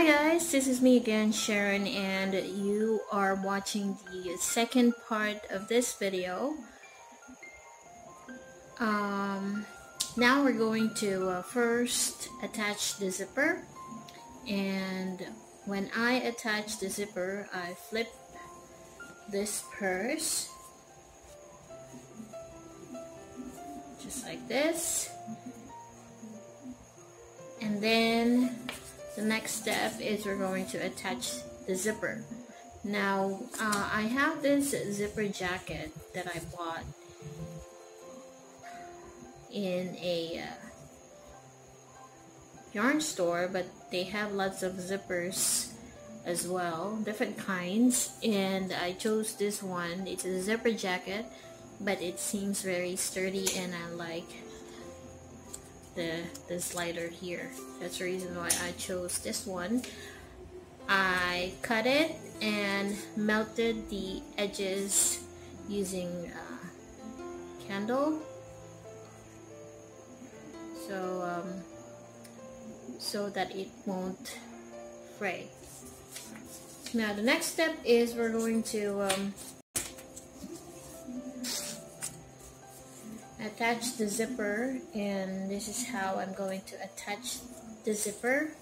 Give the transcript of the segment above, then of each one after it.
Hi guys, this is me again, Sharon, and you are watching the second part of this video. Now we're going to first attach the zipper, and when I attach the zipper, I flip this purse just like this, and then the next step is we're going to attach the zipper. Now I have this zipper jacket that I bought in a yarn store, but they have lots of zippers as well, different kinds, and I chose this one. It's a zipper jacket, but it seems very sturdy, and I like the slider here. That's the reason why I chose this one. I cut it and melted the edges using candle, so that it won't fray. Now the next step is we're going to attach the zipper, and this is how I'm going to attach the zipper,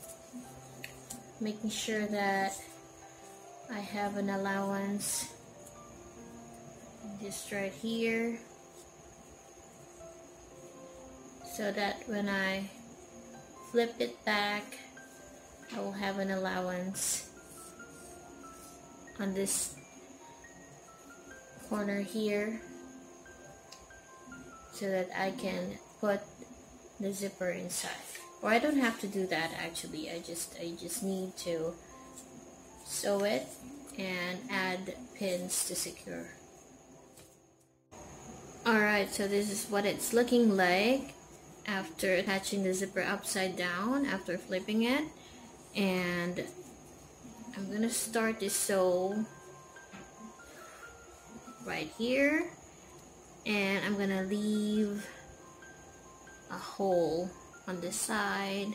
making sure that I have an allowance just right here, so that when I flip it back, I will have an allowance on this corner here, so that I can put the zipper inside. Or I don't have to do that actually. I just need to sew it and add pins to secure. Alright, so this is what it's looking like after attaching the zipper upside down, after flipping it. And I'm gonna start to sew right here, and I'm gonna leave a hole on the side,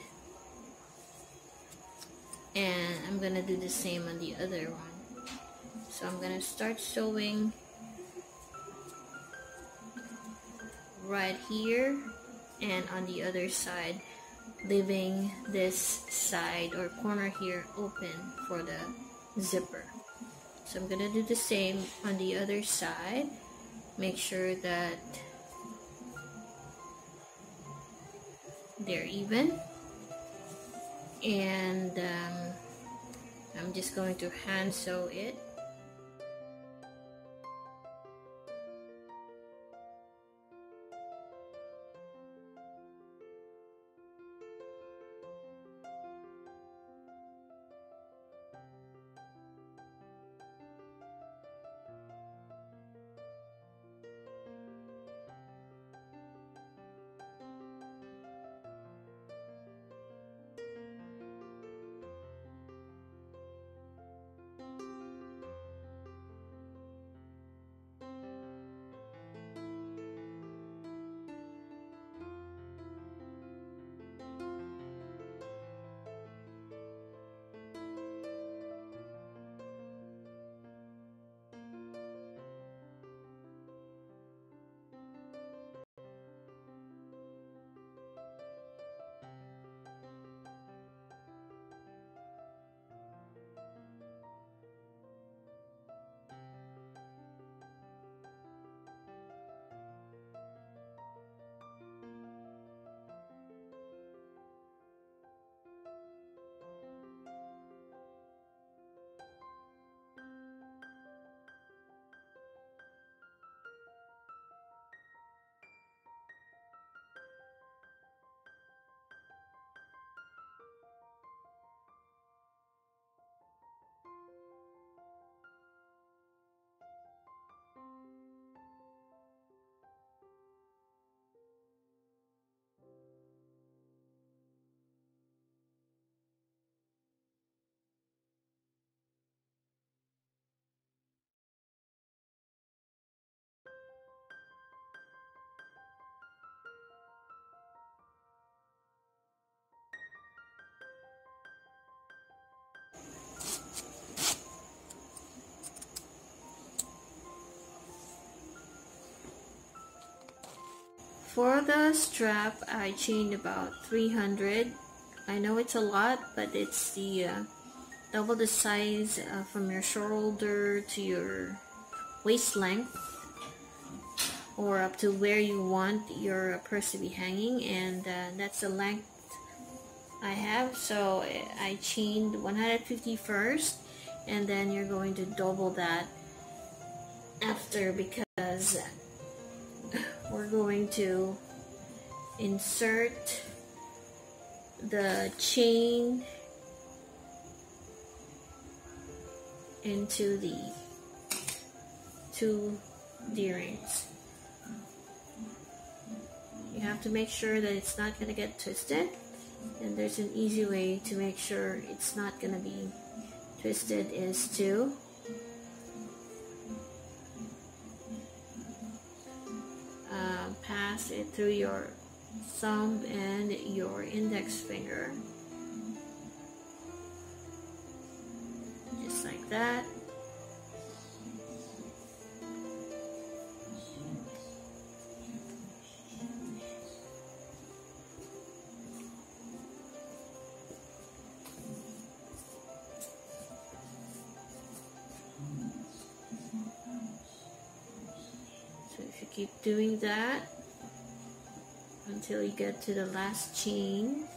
and I'm gonna do the same on the other one. So I'm gonna start sewing right here and on the other side, leaving this side or corner here open for the zipper. So I'm gonna do the same on the other side. Make sure that they're even, and I'm just going to hand sew it. for the strap, I chained about 300. I know it's a lot, but it's the double the size from your shoulder to your waist length, or up to where you want your purse to be hanging, and that's the length I have. So I chained 150 first, and then you're going to double that after, because we're going to insert the chain into the two D-rings. You have to make sure that it's not going to get twisted, and there's an easy way to make sure it's not going to be twisted, is to pass it through your thumb and your index finger, just like that. So if you keep doing that until you get to the last chain,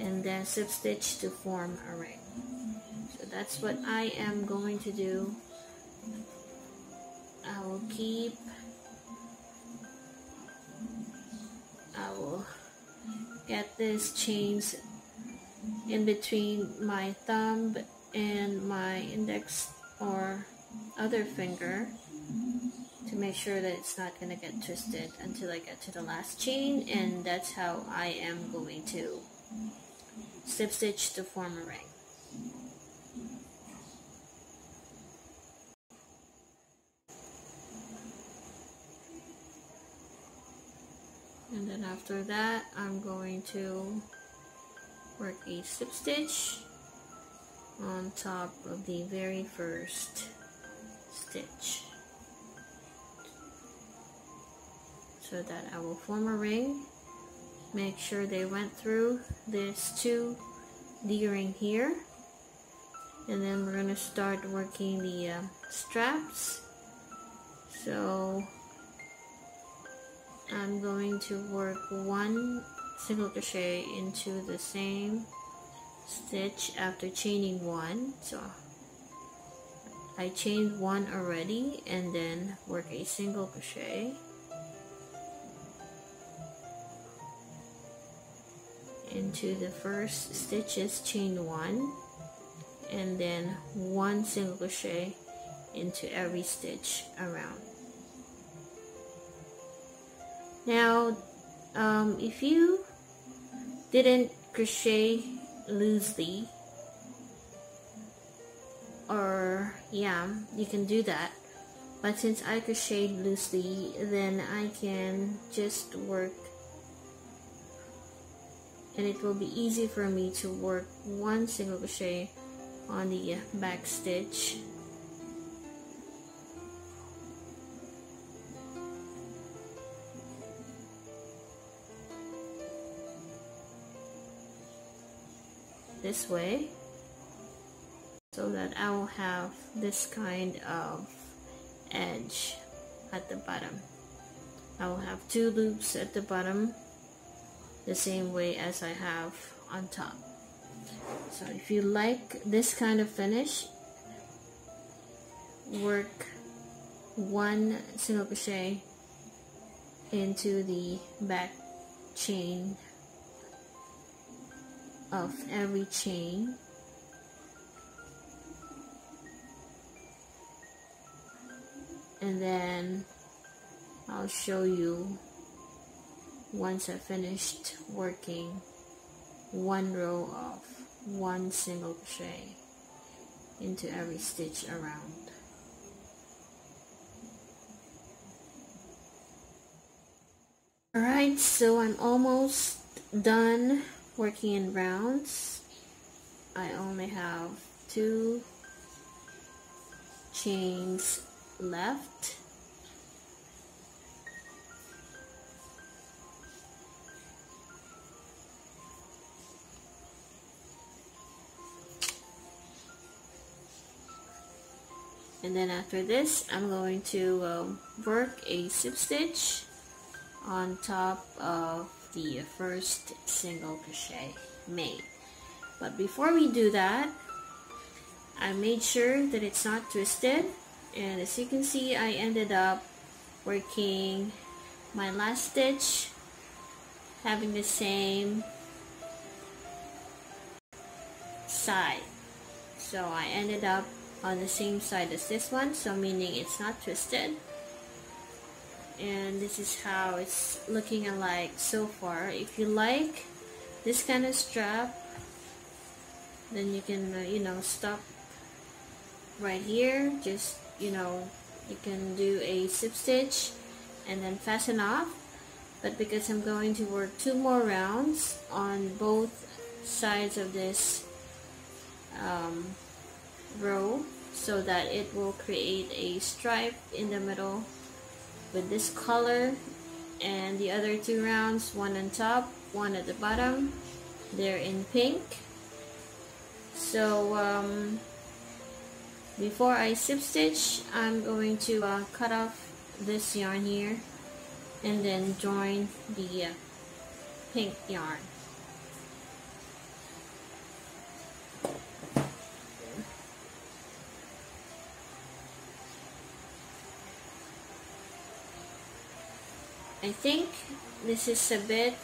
and then slip stitch to form a ring. So that's what I am going to do. I will get these chains in between my thumb and my index or other finger to make sure that it's not going to get twisted until I get to the last chain, and that's how I am going to slip stitch to form a ring. And then after that, I'm going to work a slip stitch on top of the very first stitch, so that I will form a ring. Make sure they went through this 2D ring here, and then we're going to start working the straps. So I'm going to work 1 single crochet into the same stitch after chaining 1. So I chained 1 already, and then work a single crochet into the first stitches, chain 1, and then 1 single crochet into every stitch around. Now if you didn't crochet loosely, or you can do that, but since I crocheted loosely, then I can just work, and it will be easy for me to work 1 single crochet on the back stitch, this way, so that I will have this kind of edge at the bottom. I will have 2 loops at the bottom, the same way as I have on top. So if you like this kind of finish, work 1 single crochet into the back chain of every chain, and then I'll show you once I finished working 1 row of 1 single crochet into every stitch around. Alright, so I'm almost done working in rounds. I only have 2 chains left. And then after this, I'm going to work a slip stitch on top of the first single crochet made. But before we do that, I made sure that it's not twisted, and as you can see, I ended up working my last stitch having the same side. So I ended up on the same side as this one, so meaning it's not twisted. And this is how it's looking alike so far. If you like this kind of strap, then you can stop right here. Just you can do a slip stitch and then fasten off. But because I'm going to work 2 more rounds on both sides of this row, so that it will create a stripe in the middle with this color, and the other 2 rounds, one on top, one at the bottom, they're in pink. So before I slip stitch, I'm going to cut off this yarn here and then join the pink yarn. I think this is a bit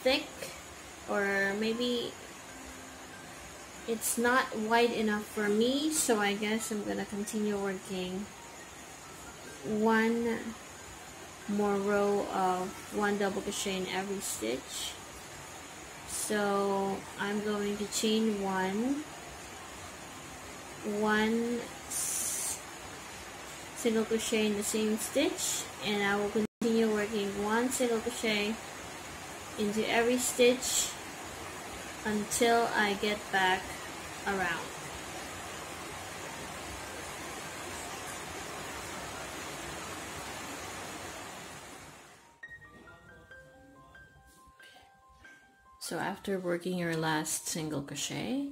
thick, or maybe it's not wide enough for me, so I guess I'm gonna continue working 1 more row of 1 double crochet in every stitch. So I'm going to chain 1 single crochet in the same stitch, and I will continue working 1 single crochet into every stitch until I get back around. So after working your last single crochet,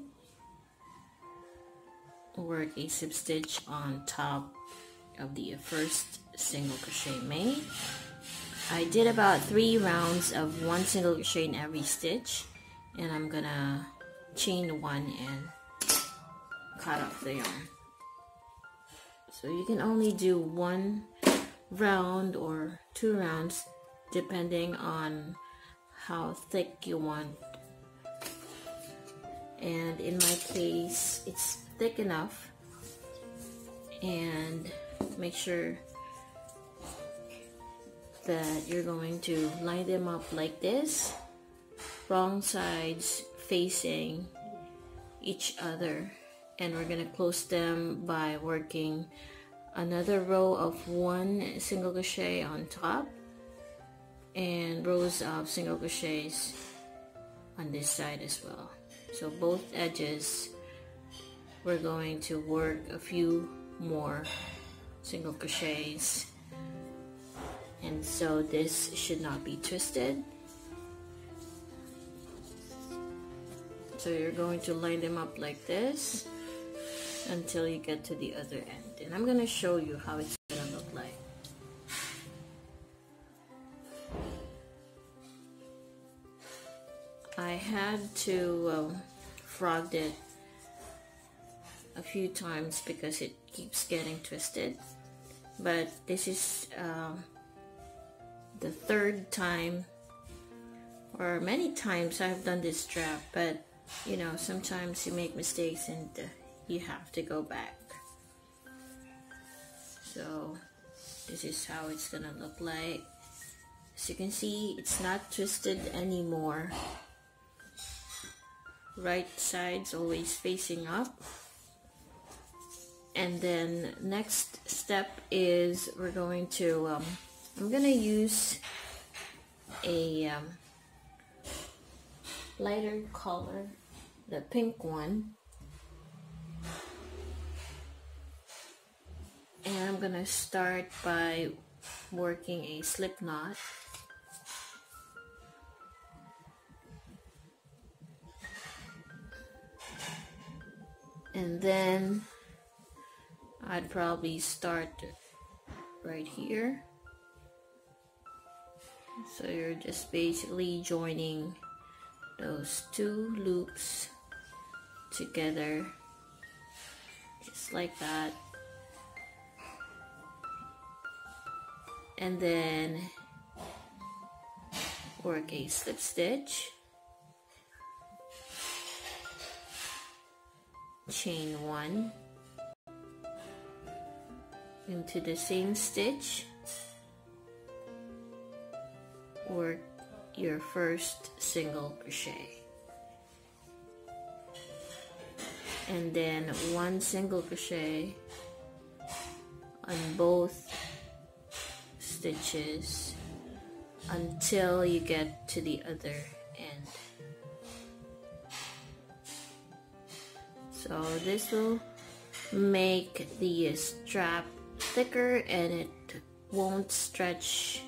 work a slip stitch on top of the first single crochet made. I did about 3 rounds of 1 single crochet in every stitch, and I'm gonna chain 1 and cut off the yarn. So you can only do 1 round or 2 rounds depending on how thick you want, and in my case it's thick enough. And make sure that you're going to line them up like this, wrong sides facing each other, and we're gonna close them by working another row of 1 single crochet on top and rows of single crochets on this side as well. So both edges we're going to work a few more single crochets, and so this should not be twisted. So you're going to line them up like this until you get to the other end, and I'm going to show you how it's going to look like. I had to frog it a few times because it keeps getting twisted, but this is the 3rd time, or many times I've done this strap, but sometimes you make mistakes and you have to go back. So this is how it's gonna look like. As you can see, it's not twisted anymore. Right side's always facing up. And then next step is we're going to I'm gonna use a lighter color, the pink one, and I'm gonna start by working a slip knot. And then I'd probably start right here. So you're just basically joining those two loops together, just like that. And then work a slip stitch, chain one into the same stitch, work your first single crochet, and then one single crochet on both stitches until you get to the other end. So this will make the strap thicker and it won't stretch.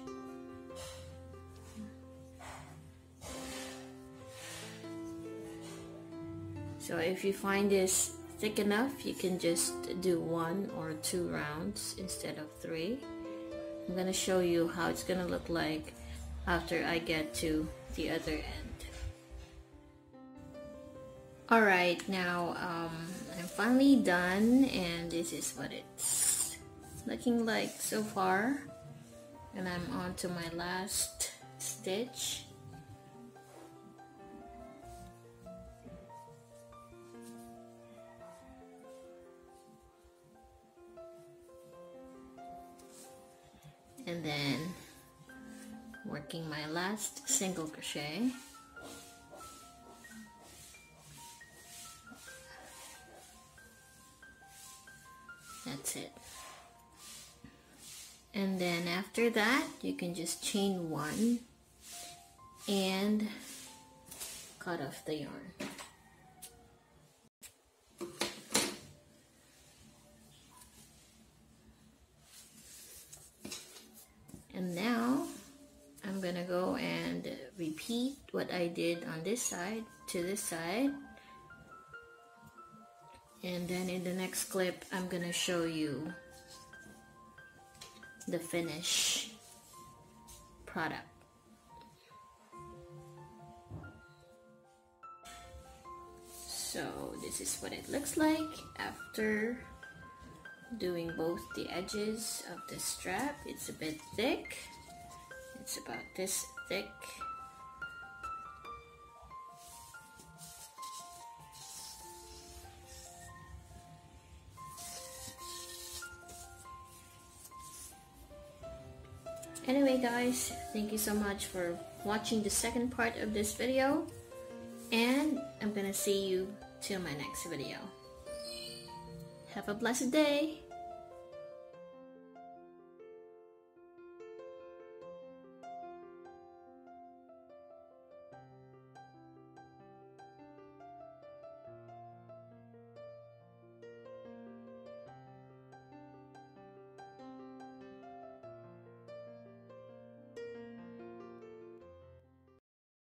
So if you find this thick enough, you can just do 1 or 2 rounds instead of 3. I'm gonna show you how it's gonna look like after I get to the other end. Alright, now I'm finally done, and this is what it's looking like so far. And I'm on to my last stitch. And then working my last single crochet. That's it. And then after that, you can just chain 1 and cut off the yarn. And now I'm gonna go and repeat what I did on this side to this side. And then in the next clip, I'm gonna show you the finished product. So this is what it looks like after doing both the edges of the strap. It's a bit thick. It's about this thick. Anyway guys, thank you so much for watching the second part of this video, and I'm gonna see you till my next video. Have a blessed day!